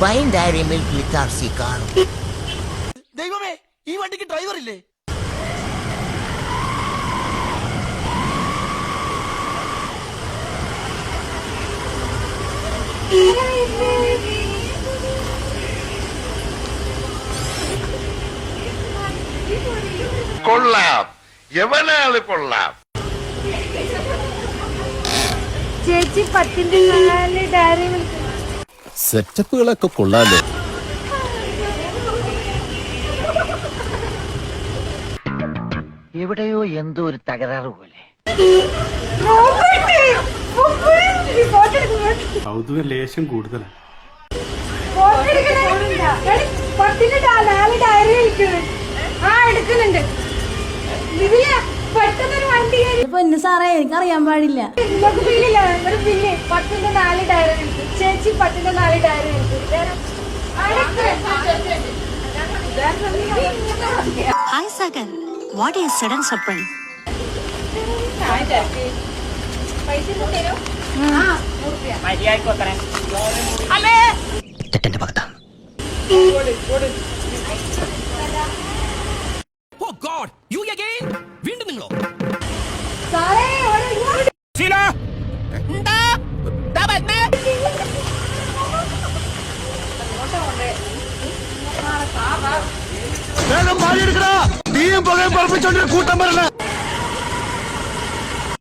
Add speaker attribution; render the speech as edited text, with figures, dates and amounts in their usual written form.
Speaker 1: By Dairy Milk with RC കാണും.
Speaker 2: ദൈവമേ, ഈ വണ്ടിക്ക് ഡ്രൈവർ ഇല്ലേ?
Speaker 3: കൊള്ളാം, എവനാള് കൊള്ളാം.
Speaker 4: ചേച്ചി 10-4 ഡയറി മിൽക്ക്.
Speaker 5: സെറ്റപ്പുകളൊക്കെ കൊള്ളാലോ.
Speaker 1: എവിടെയോ എന്തോ ഒരു തകരാറ് പോലെ.
Speaker 6: കൗതുക ലേശം കൂടുതലാണ്.
Speaker 4: 10-4 ഡയറി മിൽക്ക്. ആ എടുക്കുന്നുണ്ട്.
Speaker 7: പൊന്നു സാറേ, എനിക്കറിയാൻ പാടില്ല.
Speaker 4: ഒരു ബില്ല് 10-4 ഡയറി മിൽക്ക്. ചേച്ചി 10-4 Dairy Milk.
Speaker 8: Hi Sagar, what is sudden surprise?
Speaker 1: ചെക്കന്റെ ഭാഗത്താണ്.
Speaker 2: Oh God, you again? വീണ്ടും നിങ്ങളോ?
Speaker 3: വേഗം പാടി എടുക്കടാ, തീയും പുകയും പറപ്പിച്ചോണ്ട് കൂട്ടം വരണ.